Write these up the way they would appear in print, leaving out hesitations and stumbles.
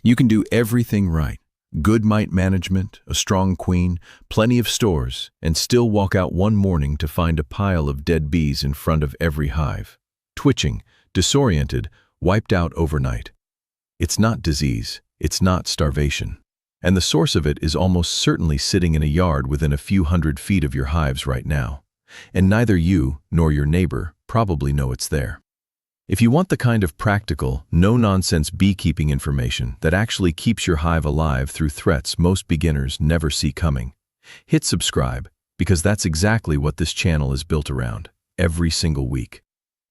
You can do everything right. Good mite management, a strong queen, plenty of stores, and still walk out one morning to find a pile of dead bees in front of every hive. Twitching, disoriented, wiped out overnight. It's not disease, it's not starvation. And the source of it is almost certainly sitting in a yard within a few 100 feet of your hives right now. And neither you nor your neighbor probably know it's there. If you want the kind of practical, no-nonsense beekeeping information that actually keeps your hive alive through threats most beginners never see coming, hit subscribe, because that's exactly what this channel is built around, every single week.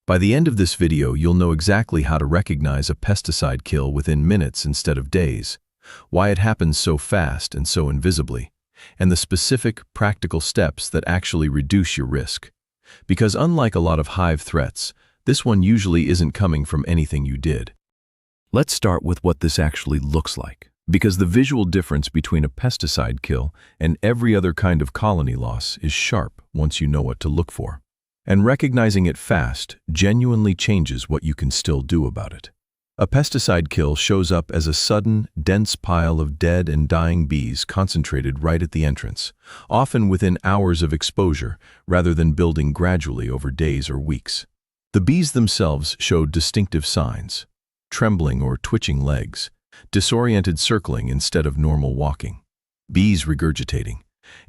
By the end of this video, you'll know exactly how to recognize a pesticide kill within minutes instead of days, why it happens so fast and so invisibly, and the specific, practical steps that actually reduce your risk. Because unlike a lot of hive threats, this one usually isn't coming from anything you did. Let's start with what this actually looks like, because the visual difference between a pesticide kill and every other kind of colony loss is sharp once you know what to look for. And recognizing it fast genuinely changes what you can still do about it. A pesticide kill shows up as a sudden, dense pile of dead and dying bees concentrated right at the entrance, often within hours of exposure rather than building gradually over days or weeks. The bees themselves showed distinctive signs: trembling or twitching legs, disoriented circling instead of normal walking, bees regurgitating,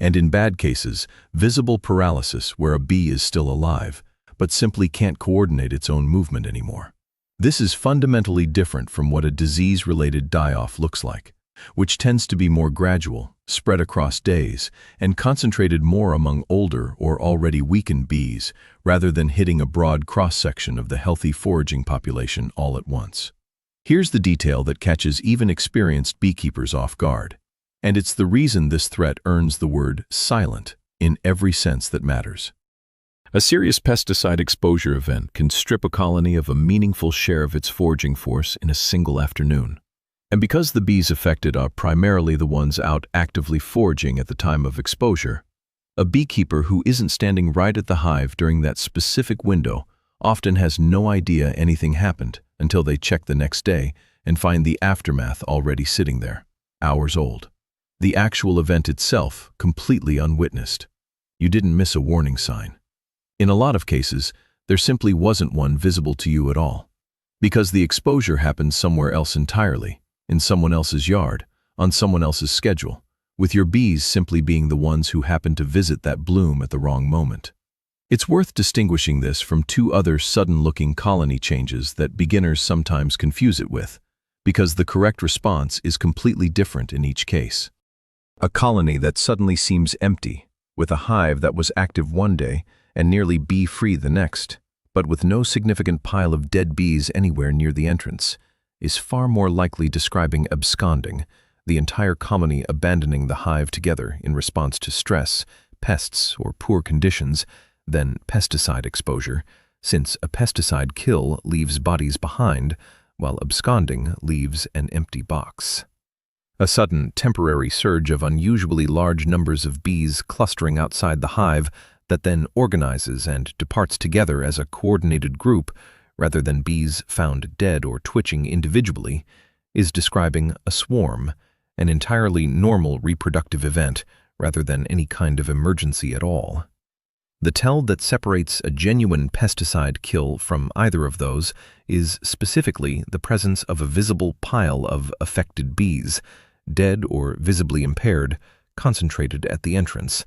and in bad cases, visible paralysis where a bee is still alive, but simply can't coordinate its own movement anymore. This is fundamentally different from what a disease-related die-off looks like, which tends to be more gradual, spread across days, and concentrated more among older or already weakened bees, rather than hitting a broad cross-section of the healthy foraging population all at once. Here's the detail that catches even experienced beekeepers off guard, and it's the reason this threat earns the word silent in every sense that matters. A serious pesticide exposure event can strip a colony of a meaningful share of its foraging force in a single afternoon. And because the bees affected are primarily the ones out actively foraging at the time of exposure, a beekeeper who isn't standing right at the hive during that specific window often has no idea anything happened until they check the next day and find the aftermath already sitting there, hours old. The actual event itself completely unwitnessed. You didn't miss a warning sign. In a lot of cases, there simply wasn't one visible to you at all, because the exposure happened somewhere else entirely, in someone else's yard, on someone else's schedule, with your bees simply being the ones who happened to visit that bloom at the wrong moment. It's worth distinguishing this from two other sudden-looking colony changes that beginners sometimes confuse it with, because the correct response is completely different in each case. A colony that suddenly seems empty, with a hive that was active one day and nearly bee-free the next, but with no significant pile of dead bees anywhere near the entrance, is far more likely describing absconding, the entire colony abandoning the hive together in response to stress, pests, or poor conditions, than pesticide exposure, since a pesticide kill leaves bodies behind, while absconding leaves an empty box. A sudden, temporary surge of unusually large numbers of bees clustering outside the hive that then organizes and departs together as a coordinated group, rather than bees found dead or twitching individually, is describing a swarm, an entirely normal reproductive event, rather than any kind of emergency at all. The tell that separates a genuine pesticide kill from either of those is specifically the presence of a visible pile of affected bees, dead or visibly impaired, concentrated at the entrance.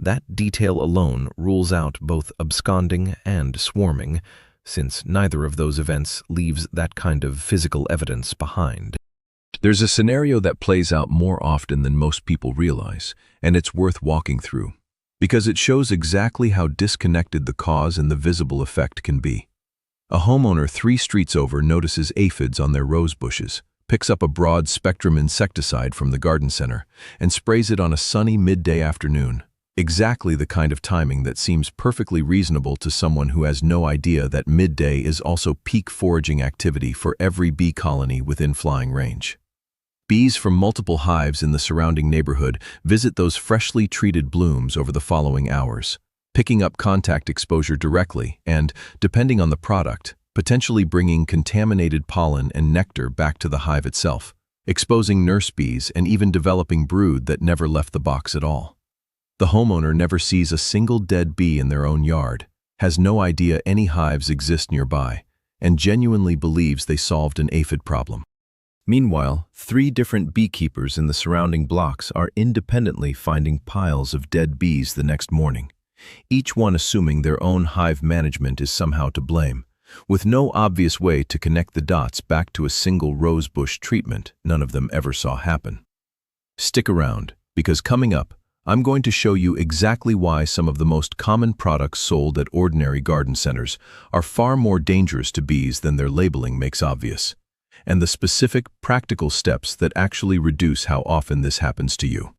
That detail alone rules out both absconding and swarming, since neither of those events leaves that kind of physical evidence behind. There's a scenario that plays out more often than most people realize, and it's worth walking through, because it shows exactly how disconnected the cause and the visible effect can be. A homeowner 3 streets over notices aphids on their rose bushes, picks up a broad-spectrum insecticide from the garden center, and sprays it on a sunny midday afternoon. Exactly the kind of timing that seems perfectly reasonable to someone who has no idea that midday is also peak foraging activity for every bee colony within flying range. Bees from multiple hives in the surrounding neighborhood visit those freshly treated blooms over the following hours, picking up contact exposure directly and, depending on the product, potentially bringing contaminated pollen and nectar back to the hive itself. exposing nurse bees and even developing brood that never left the box at all. The homeowner never sees a single dead bee in their own yard, has no idea any hives exist nearby, and genuinely believes they solved an aphid problem. Meanwhile, 3 different beekeepers in the surrounding blocks are independently finding piles of dead bees the next morning, each one assuming their own hive management is somehow to blame, with no obvious way to connect the dots back to a single rosebush treatment none of them ever saw happen. Stick around, because coming up, I'm going to show you exactly why some of the most common products sold at ordinary garden centers are far more dangerous to bees than their labeling makes obvious, and the specific, practical steps that actually reduce how often this happens to you.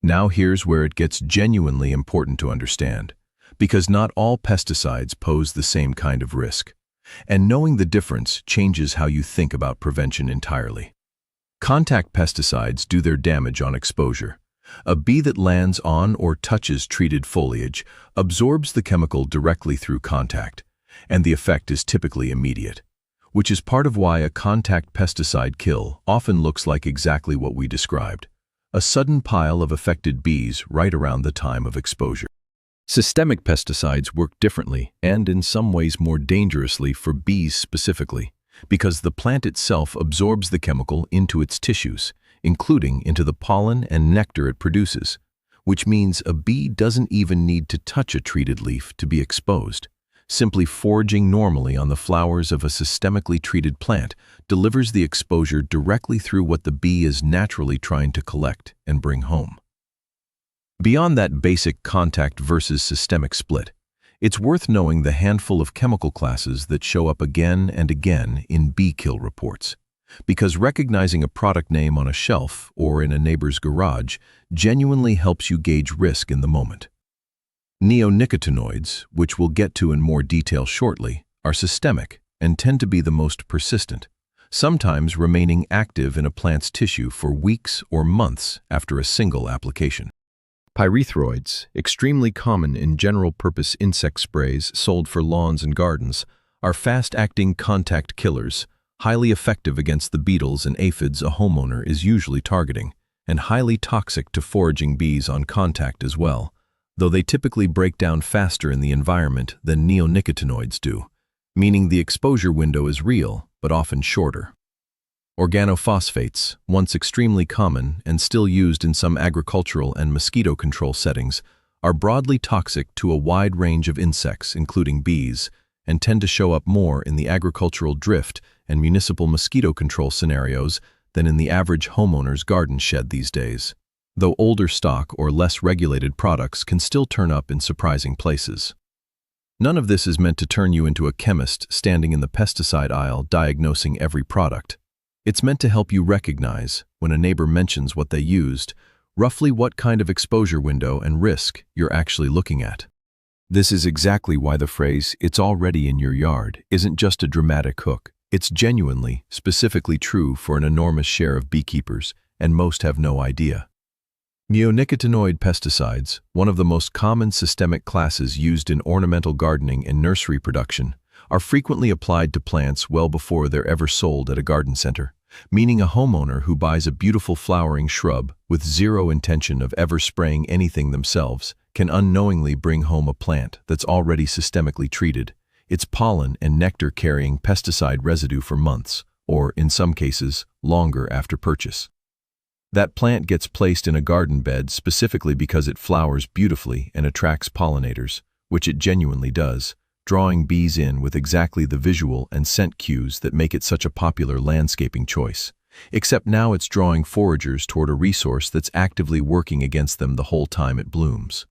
Now here's where it gets genuinely important to understand, because not all pesticides pose the same kind of risk, and knowing the difference changes how you think about prevention entirely. Contact pesticides do their damage on exposure. A bee that lands on or touches treated foliage absorbs the chemical directly through contact, and the effect is typically immediate, which is part of why a contact pesticide kill often looks like exactly what we described: a sudden pile of affected bees right around the time of exposure. Systemic pesticides work differently and in some ways more dangerously for bees specifically, because the plant itself absorbs the chemical into its tissues, including into the pollen and nectar it produces, which means a bee doesn't even need to touch a treated leaf to be exposed. Simply foraging normally on the flowers of a systemically treated plant delivers the exposure directly through what the bee is naturally trying to collect and bring home. Beyond that basic contact versus systemic split, it's worth knowing the handful of chemical classes that show up again and again in bee kill reports, because recognizing a product name on a shelf or in a neighbor's garage genuinely helps you gauge risk in the moment. Neonicotinoids, which we'll get to in more detail shortly, are systemic and tend to be the most persistent, sometimes remaining active in a plant's tissue for weeks or months after a single application. Pyrethroids, extremely common in general-purpose insect sprays sold for lawns and gardens, are fast-acting contact killers, highly effective against the beetles and aphids a homeowner is usually targeting, and highly toxic to foraging bees on contact as well, though they typically break down faster in the environment than neonicotinoids do, meaning the exposure window is real, but often shorter. Organophosphates, once extremely common and still used in some agricultural and mosquito control settings, are broadly toxic to a wide range of insects, including bees, and tend to show up more in the agricultural drift and municipal mosquito control scenarios than in the average homeowner's garden shed these days, though older stock or less regulated products can still turn up in surprising places. None of this is meant to turn you into a chemist standing in the pesticide aisle diagnosing every product. It's meant to help you recognize, when a neighbor mentions what they used, roughly what kind of exposure window and risk you're actually looking at. This is exactly why the phrase, "it's already in your yard," isn't just a dramatic hook. It's genuinely, specifically true for an enormous share of beekeepers, and most have no idea. Neonicotinoid pesticides, one of the most common systemic classes used in ornamental gardening and nursery production, are frequently applied to plants well before they're ever sold at a garden center, meaning a homeowner who buys a beautiful flowering shrub with zero intention of ever spraying anything themselves can unknowingly bring home a plant that's already systemically treated, its pollen and nectar carrying pesticide residue for months, or in some cases, longer after purchase. That plant gets placed in a garden bed specifically because it flowers beautifully and attracts pollinators, which it genuinely does, drawing bees in with exactly the visual and scent cues that make it such a popular landscaping choice. Except now it's drawing foragers toward a resource that's actively working against them the whole time it blooms.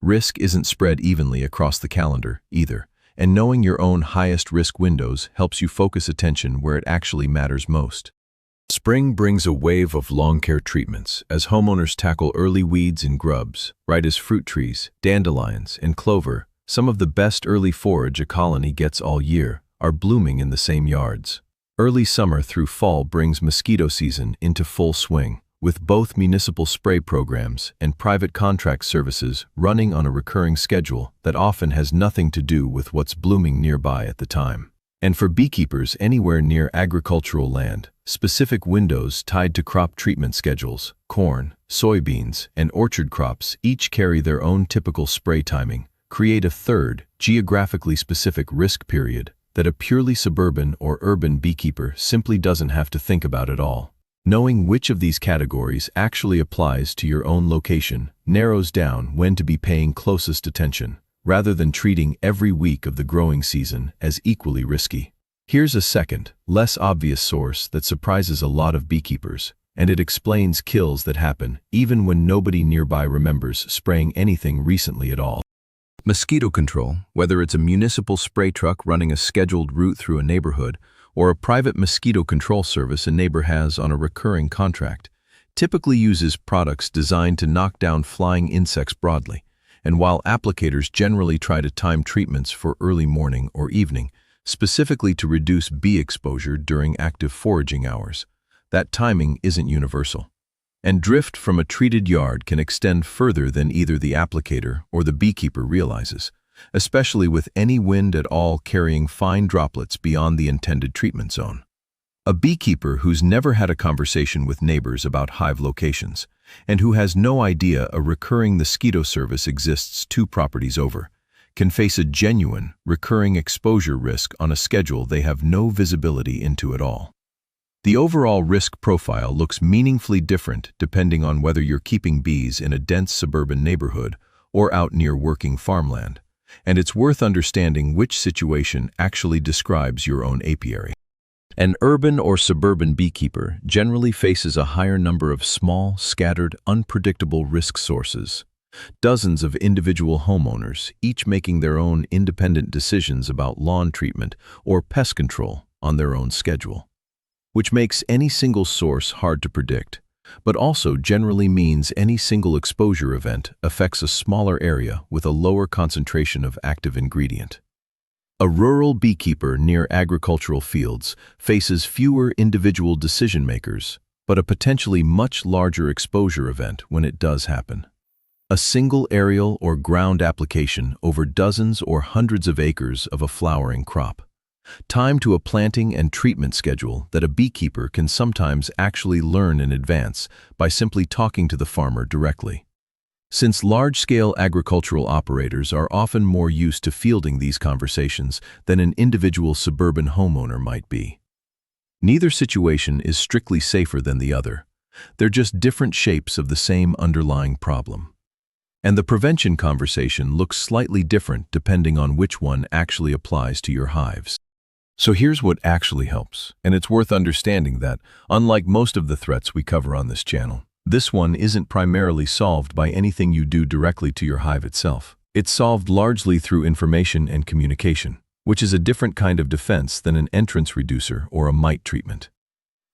Risk isn't spread evenly across the calendar, either, and knowing your own highest risk windows helps you focus attention where it actually matters most. Spring brings a wave of lawn care treatments as homeowners tackle early weeds and grubs, right as fruit trees, dandelions, and clover, some of the best early forage a colony gets all year, are blooming in the same yards. Early summer through fall brings mosquito season into full swing, with both municipal spray programs and private contract services running on a recurring schedule that often has nothing to do with what's blooming nearby at the time. And for beekeepers anywhere near agricultural land, Specific windows tied to crop treatment schedules, corn, soybeans, and orchard crops each carry their own typical spray timing, create a third, geographically specific risk period that a purely suburban or urban beekeeper simply doesn't have to think about at all. Knowing which of these categories actually applies to your own location narrows down when to be paying closest attention, rather than treating every week of the growing season as equally risky. Here's a second, less obvious source that surprises a lot of beekeepers, and it explains kills that happen even when nobody nearby remembers spraying anything recently at all. Mosquito control, whether it's a municipal spray truck running a scheduled route through a neighborhood or a private mosquito control service a neighbor has on a recurring contract, typically uses products designed to knock down flying insects broadly. And while applicators generally try to time treatments for early morning or evening, specifically to reduce bee exposure during active foraging hours, that timing isn't universal. And drift from a treated yard can extend further than either the applicator or the beekeeper realizes, especially with any wind at all carrying fine droplets beyond the intended treatment zone. A beekeeper who's never had a conversation with neighbors about hive locations and who has no idea a recurring mosquito service exists 2 properties over can face a genuine, recurring exposure risk on a schedule they have no visibility into at all. The overall risk profile looks meaningfully different depending on whether you're keeping bees in a dense suburban neighborhood or out near working farmland, and it's worth understanding which situation actually describes your own apiary. An urban or suburban beekeeper generally faces a higher number of small, scattered, unpredictable risk sources. Dozens of individual homeowners, each making their own independent decisions about lawn treatment or pest control on their own schedule, which makes any single source hard to predict, but also generally means any single exposure event affects a smaller area with a lower concentration of active ingredient. A rural beekeeper near agricultural fields faces fewer individual decision makers, but a potentially much larger exposure event when it does happen. A single aerial or ground application over dozens or hundreds of acres of a flowering crop. Time to a planting and treatment schedule that a beekeeper can sometimes actually learn in advance by simply talking to the farmer directly. Since large-scale agricultural operators are often more used to fielding these conversations than an individual suburban homeowner might be. Neither situation is strictly safer than the other. They're just different shapes of the same underlying problem. And the prevention conversation looks slightly different depending on which one actually applies to your hives. So here's what actually helps, and it's worth understanding that, unlike most of the threats we cover on this channel, this one isn't primarily solved by anything you do directly to your hive itself. It's solved largely through information and communication, which is a different kind of defense than an entrance reducer or a mite treatment.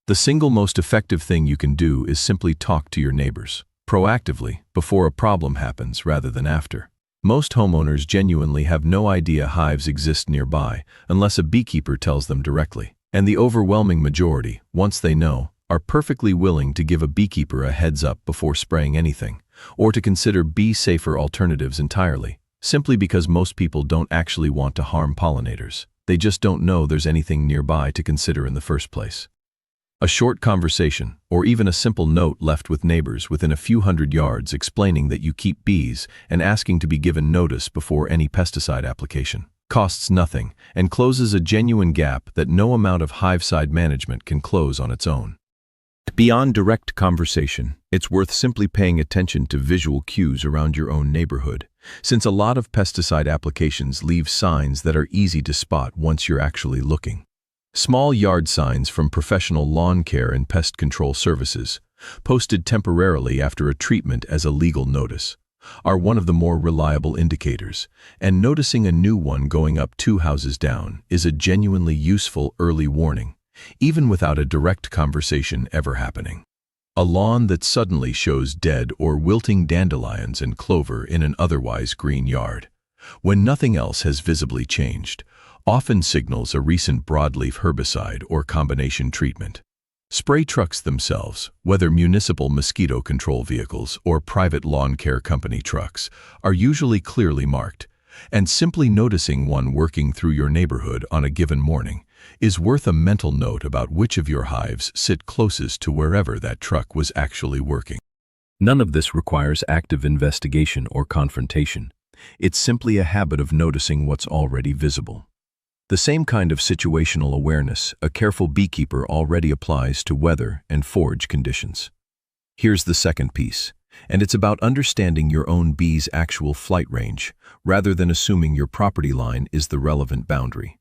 The single most effective thing you can do is simply talk to your neighbors, proactively, before a problem happens rather than after. Most homeowners genuinely have no idea hives exist nearby unless a beekeeper tells them directly. And the overwhelming majority, once they know, are perfectly willing to give a beekeeper a heads up before spraying anything, or to consider bee-safer alternatives entirely, simply because most people don't actually want to harm pollinators. They just don't know there's anything nearby to consider in the first place. A short conversation, or even a simple note left with neighbors within a few hundred yards explaining that you keep bees and asking to be given notice before any pesticide application, costs nothing and closes a genuine gap that no amount of hive-side management can close on its own. Beyond direct conversation, it's worth simply paying attention to visual cues around your own neighborhood, since a lot of pesticide applications leave signs that are easy to spot once you're actually looking. Small yard signs from professional lawn care and pest control services, posted temporarily after a treatment as a legal notice, are one of the more reliable indicators, and noticing a new one going up 2 houses down is a genuinely useful early warning, even without a direct conversation ever happening. A lawn that suddenly shows dead or wilting dandelions and clover in an otherwise green yard, when nothing else has visibly changed, often signals a recent broadleaf herbicide or combination treatment. Spray trucks themselves, whether municipal mosquito control vehicles or private lawn care company trucks, are usually clearly marked, and simply noticing one working through your neighborhood on a given morning is worth a mental note about which of your hives sit closest to wherever that truck was actually working. None of this requires active investigation or confrontation. It's simply a habit of noticing what's already visible. The same kind of situational awareness a careful beekeeper already applies to weather and forage conditions. Here's the second piece, and it's about understanding your own bee's actual flight range, rather than assuming your property line is the relevant boundary.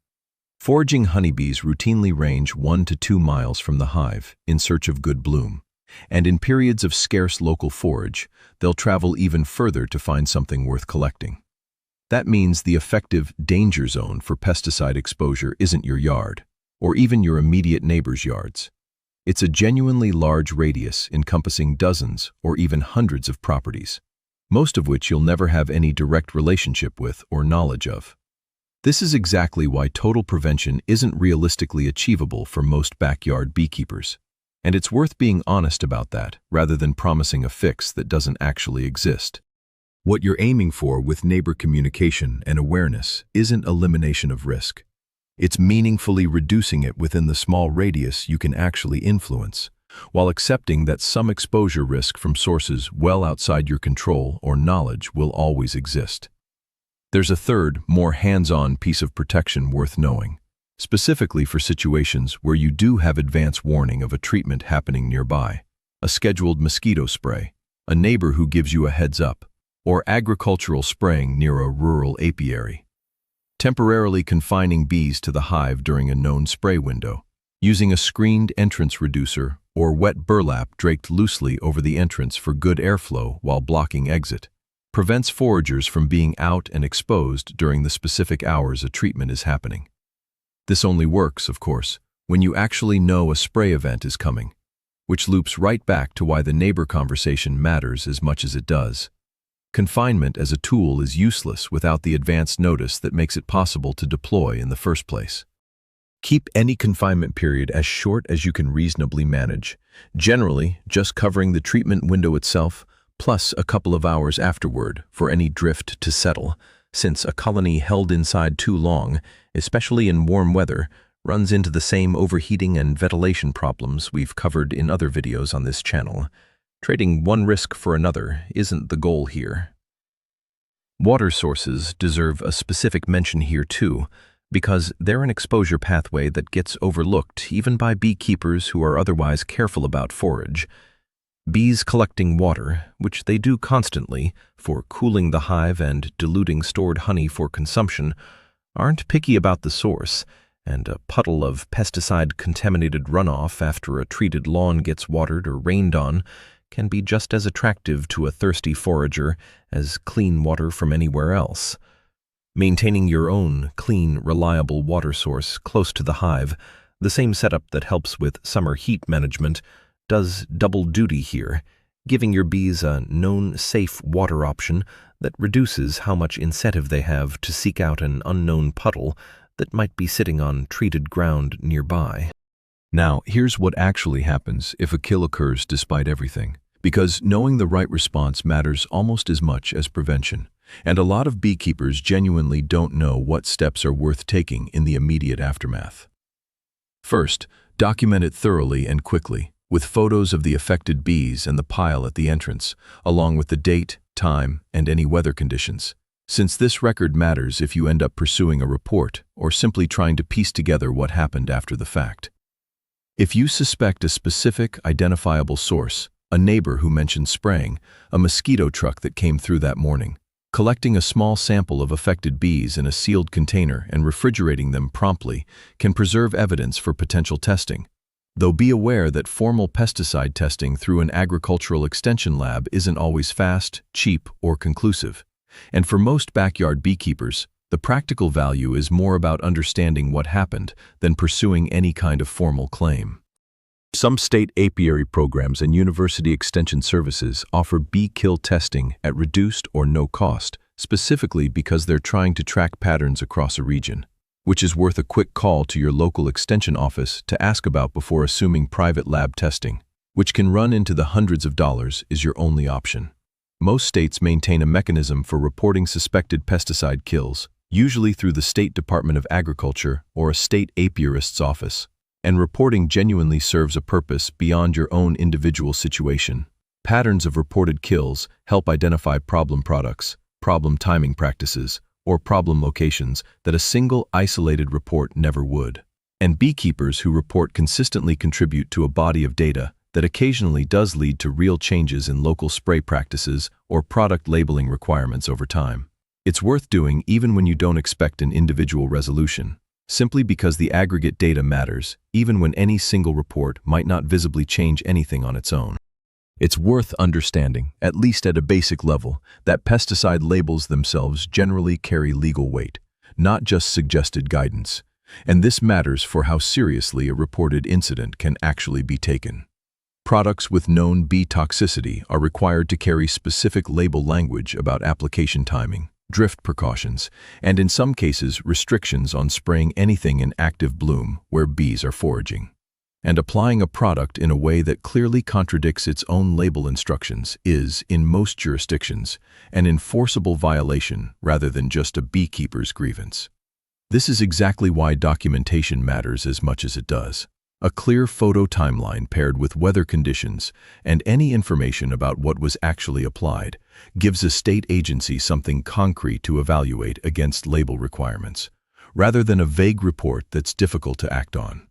Foraging honeybees routinely range 1 to 2 miles from the hive in search of good bloom, and in periods of scarce local forage, they'll travel even further to find something worth collecting. That means the effective danger zone for pesticide exposure isn't your yard, or even your immediate neighbor's yards. It's a genuinely large radius encompassing dozens or even hundreds of properties, most of which you'll never have any direct relationship with or knowledge of. This is exactly why total prevention isn't realistically achievable for most backyard beekeepers. And it's worth being honest about that, rather than promising a fix that doesn't actually exist. What you're aiming for with neighbor communication and awareness isn't elimination of risk. It's meaningfully reducing it within the small radius you can actually influence, while accepting that some exposure risk from sources well outside your control or knowledge will always exist. There's a third, more hands-on piece of protection worth knowing, specifically for situations where you do have advance warning of a treatment happening nearby, a scheduled mosquito spray, a neighbor who gives you a heads up, or agricultural spraying near a rural apiary. Temporarily confining bees to the hive during a known spray window, using a screened entrance reducer or wet burlap draped loosely over the entrance for good airflow while blocking exit, prevents foragers from being out and exposed during the specific hours a treatment is happening. This only works, of course, when you actually know a spray event is coming, which loops right back to why the neighbor conversation matters as much as it does. Confinement as a tool is useless without the advance notice that makes it possible to deploy in the first place. Keep any confinement period as short as you can reasonably manage, generally just covering the treatment window itself, plus a couple of hours afterward for any drift to settle, since a colony held inside too long, especially in warm weather, runs into the same overheating and ventilation problems we've covered in other videos on this channel. Trading one risk for another isn't the goal here. Water sources deserve a specific mention here too, because they're an exposure pathway that gets overlooked even by beekeepers who are otherwise careful about forage. Bees collecting water, which they do constantly, for cooling the hive and diluting stored honey for consumption, aren't picky about the source, and a puddle of pesticide-contaminated runoff after a treated lawn gets watered or rained on can be just as attractive to a thirsty forager as clean water from anywhere else. Maintaining your own clean, reliable water source close to the hive, the same setup that helps with summer heat management, does double duty here, giving your bees a known, safe water option that reduces how much incentive they have to seek out an unknown puddle that might be sitting on treated ground nearby. Now, here's what actually happens if a kill occurs despite everything, because knowing the right response matters almost as much as prevention, and a lot of beekeepers genuinely don't know what steps are worth taking in the immediate aftermath. First, document it thoroughly and quickly, with photos of the affected bees and the pile at the entrance, along with the date, time, and any weather conditions, since this record matters if you end up pursuing a report or simply trying to piece together what happened after the fact. If you suspect a specific, identifiable source, a neighbor who mentioned spraying, a mosquito truck that came through that morning, collecting a small sample of affected bees in a sealed container and refrigerating them promptly can preserve evidence for potential testing. Though be aware that formal pesticide testing through an agricultural extension lab isn't always fast, cheap, or conclusive. And for most backyard beekeepers, the practical value is more about understanding what happened than pursuing any kind of formal claim. Some state apiary programs and university extension services offer bee kill testing at reduced or no cost, specifically because they're trying to track patterns across a region, which is worth a quick call to your local extension office to ask about before assuming private lab testing, which can run into the hundreds of dollars, is your only option. Most states maintain a mechanism for reporting suspected pesticide kills, usually through the State Department of Agriculture or a state apiarist's office. And reporting genuinely serves a purpose beyond your own individual situation. Patterns of reported kills help identify problem products, problem timing practices, or problem locations that a single isolated report never would. And beekeepers who report consistently contribute to a body of data that occasionally does lead to real changes in local spray practices or product labeling requirements over time. It's worth doing even when you don't expect an individual resolution, simply because the aggregate data matters, even when any single report might not visibly change anything on its own. It's worth understanding, at least at a basic level, that pesticide labels themselves generally carry legal weight, not just suggested guidance. And this matters for how seriously a reported incident can actually be taken. Products with known bee toxicity are required to carry specific label language about application timing, drift precautions, and in some cases restrictions on spraying anything in active bloom where bees are foraging. And applying a product in a way that clearly contradicts its own label instructions is, in most jurisdictions, an enforceable violation rather than just a beekeeper's grievance. This is exactly why documentation matters as much as it does. A clear photo timeline paired with weather conditions and any information about what was actually applied gives a state agency something concrete to evaluate against label requirements, rather than a vague report that's difficult to act on.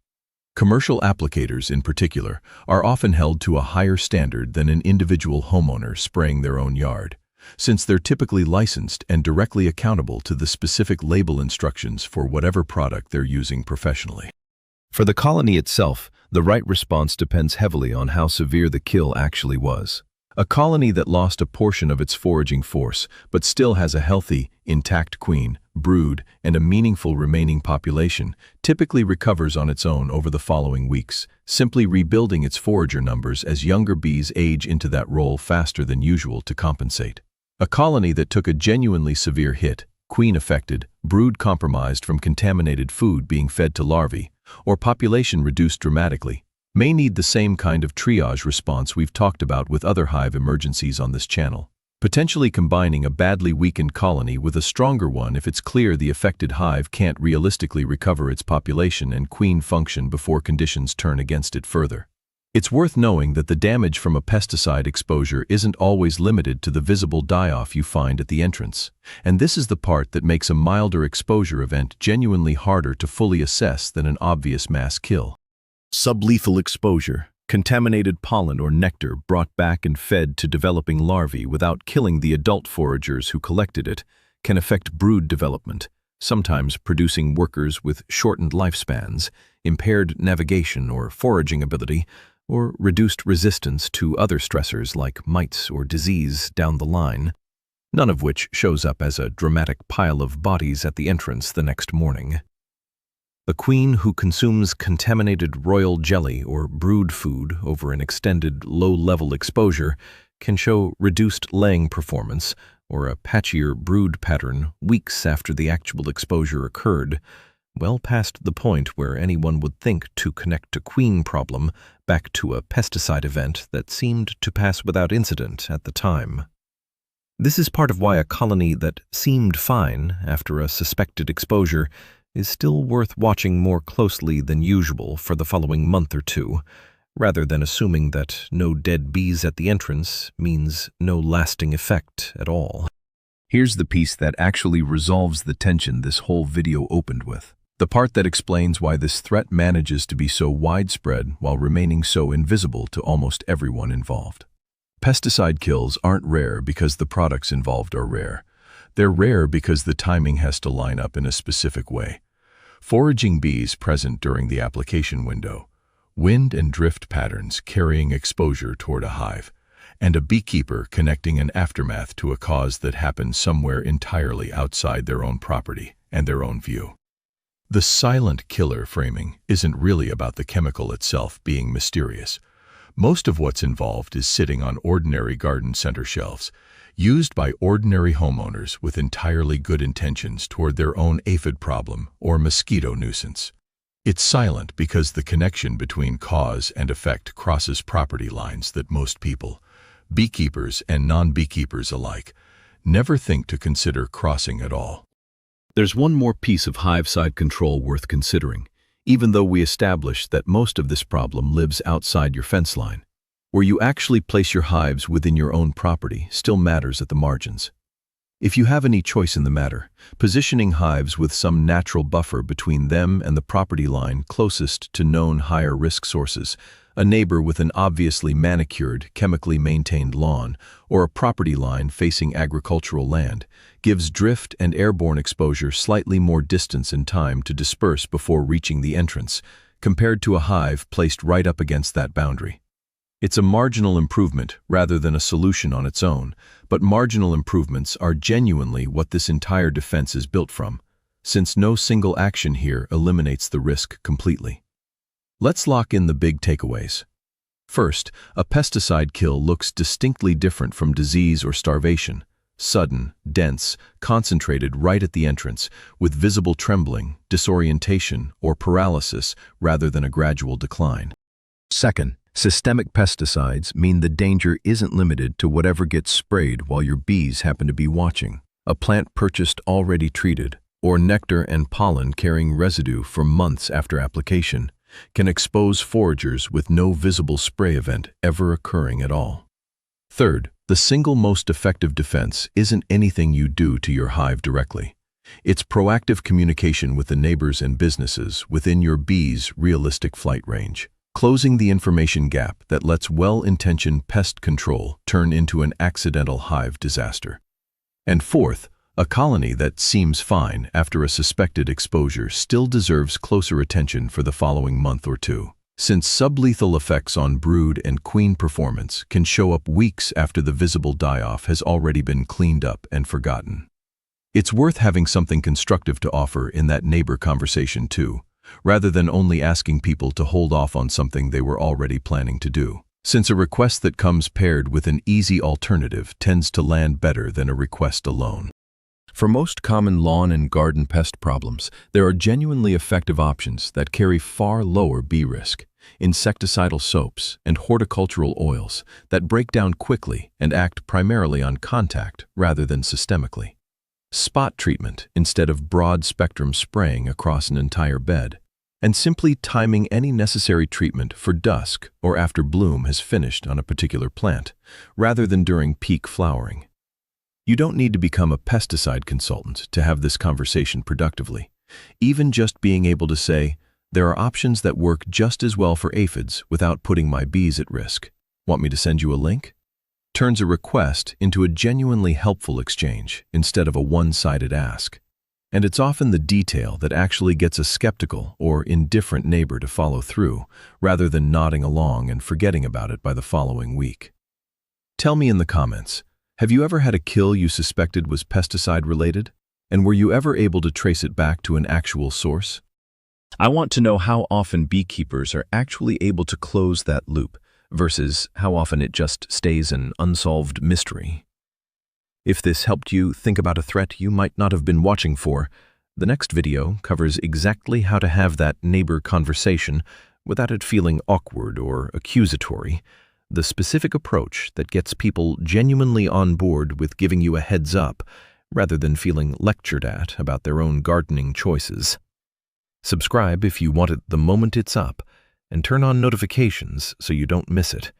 Commercial applicators, in particular, are often held to a higher standard than an individual homeowner spraying their own yard, since they're typically licensed and directly accountable to the specific label instructions for whatever product they're using professionally. For the colony itself, the right response depends heavily on how severe the kill actually was. A colony that lost a portion of its foraging force but still has a healthy, intact queen, brood, and a meaningful remaining population typically recovers on its own over the following weeks, simply rebuilding its forager numbers as younger bees age into that role faster than usual to compensate. A colony that took a genuinely severe hit, queen affected, brood compromised from contaminated food being fed to larvae, or population reduced dramatically, may need the same kind of triage response we've talked about with other hive emergencies on this channel, potentially combining a badly weakened colony with a stronger one if it's clear the affected hive can't realistically recover its population and queen function before conditions turn against it further. It's worth knowing that the damage from a pesticide exposure isn't always limited to the visible die-off you find at the entrance, and this is the part that makes a milder exposure event genuinely harder to fully assess than an obvious mass kill. Sublethal exposure, contaminated pollen or nectar brought back and fed to developing larvae without killing the adult foragers who collected it, can affect brood development, sometimes producing workers with shortened lifespans, impaired navigation or foraging ability, or reduced resistance to other stressors like mites or disease down the line, none of which shows up as a dramatic pile of bodies at the entrance the next morning. The queen who consumes contaminated royal jelly or brood food over an extended low-level exposure can show reduced laying performance or a patchier brood pattern weeks after the actual exposure occurred, well past the point where anyone would think to connect a queen problem back to a pesticide event that seemed to pass without incident at the time. This is part of why a colony that seemed fine after a suspected exposure is still worth watching more closely than usual for the following month or two, rather than assuming that no dead bees at the entrance means no lasting effect at all. Here's the piece that actually resolves the tension this whole video opened with. The part that explains why this threat manages to be so widespread while remaining so invisible to almost everyone involved. Pesticide kills aren't rare because the products involved are rare. They're rare because the timing has to line up in a specific way. Foraging bees present during the application window, wind and drift patterns carrying exposure toward a hive, and a beekeeper connecting an aftermath to a cause that happened somewhere entirely outside their own property and their own view. The silent killer framing isn't really about the chemical itself being mysterious. Most of what's involved is sitting on ordinary garden center shelves, used by ordinary homeowners with entirely good intentions toward their own aphid problem or mosquito nuisance. It's silent because the connection between cause and effect crosses property lines that most people, beekeepers and non-beekeepers alike, never think to consider crossing at all. There's one more piece of hive-side control worth considering, even though we established that most of this problem lives outside your fence line. Where you actually place your hives within your own property still matters at the margins. If you have any choice in the matter, positioning hives with some natural buffer between them and the property line closest to known higher risk sources, a neighbor with an obviously manicured, chemically maintained lawn, or a property line facing agricultural land, gives drift and airborne exposure slightly more distance and time to disperse before reaching the entrance, compared to a hive placed right up against that boundary. It's a marginal improvement rather than a solution on its own, but marginal improvements are genuinely what this entire defense is built from, since no single action here eliminates the risk completely. Let's lock in the big takeaways. First, a pesticide kill looks distinctly different from disease or starvation: sudden, dense, concentrated right at the entrance, with visible trembling, disorientation, or paralysis rather than a gradual decline. Second, systemic pesticides mean the danger isn't limited to whatever gets sprayed while your bees happen to be watching. A plant purchased already treated, or nectar and pollen carrying residue for months after application, can expose foragers with no visible spray event ever occurring at all. Third, the single most effective defense isn't anything you do to your hive directly. It's proactive communication with the neighbors and businesses within your bees' realistic flight range, closing the information gap that lets well-intentioned pest control turn into an accidental hive disaster. And fourth, a colony that seems fine after a suspected exposure still deserves closer attention for the following month or two, since sublethal effects on brood and queen performance can show up weeks after the visible die-off has already been cleaned up and forgotten. It's worth having something constructive to offer in that neighbor conversation too, rather than only asking people to hold off on something they were already planning to do, since a request that comes paired with an easy alternative tends to land better than a request alone. For most common lawn and garden pest problems, there are genuinely effective options that carry far lower bee risk: insecticidal soaps and horticultural oils that break down quickly and act primarily on contact rather than systemically. Spot treatment instead of broad-spectrum spraying across an entire bed, and simply timing any necessary treatment for dusk or after bloom has finished on a particular plant, rather than during peak flowering. You don't need to become a pesticide consultant to have this conversation productively. Even just being able to say, "There are options that work just as well for aphids without putting my bees at risk. Want me to send you a link?" turns a request into a genuinely helpful exchange instead of a one-sided ask. And it's often the detail that actually gets a skeptical or indifferent neighbor to follow through, rather than nodding along and forgetting about it by the following week. Tell me in the comments, have you ever had a kill you suspected was pesticide-related? And were you ever able to trace it back to an actual source? I want to know how often beekeepers are actually able to close that loop, versus how often it just stays an unsolved mystery. If this helped you think about a threat you might not have been watching for, the next video covers exactly how to have that neighbor conversation without it feeling awkward or accusatory, the specific approach that gets people genuinely on board with giving you a heads up rather than feeling lectured at about their own gardening choices. Subscribe if you want it the moment it's up, and turn on notifications so you don't miss it.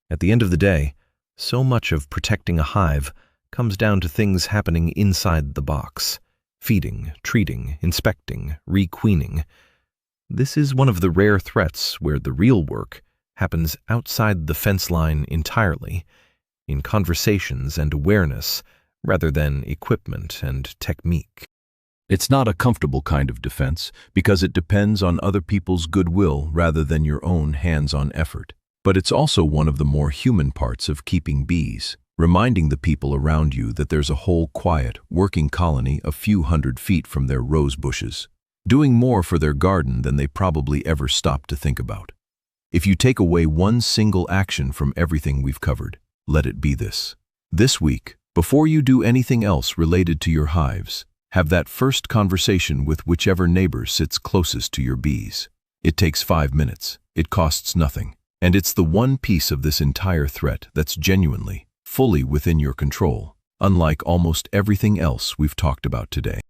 At the end of the day, so much of protecting a hive comes down to things happening inside the box: feeding, treating, inspecting, requeening. This is one of the rare threats where the real work happens outside the fence line entirely, in conversations and awareness rather than equipment and technique. It's not a comfortable kind of defense because it depends on other people's goodwill rather than your own hands-on effort. But it's also one of the more human parts of keeping bees, reminding the people around you that there's a whole quiet, working colony a few hundred feet from their rose bushes, doing more for their garden than they probably ever stopped to think about. If you take away one single action from everything we've covered, let it be this. This week, before you do anything else related to your hives, have that first conversation with whichever neighbor sits closest to your bees. It takes 5 minutes, it costs nothing, and it's the one piece of this entire threat that's genuinely, fully within your control, unlike almost everything else we've talked about today.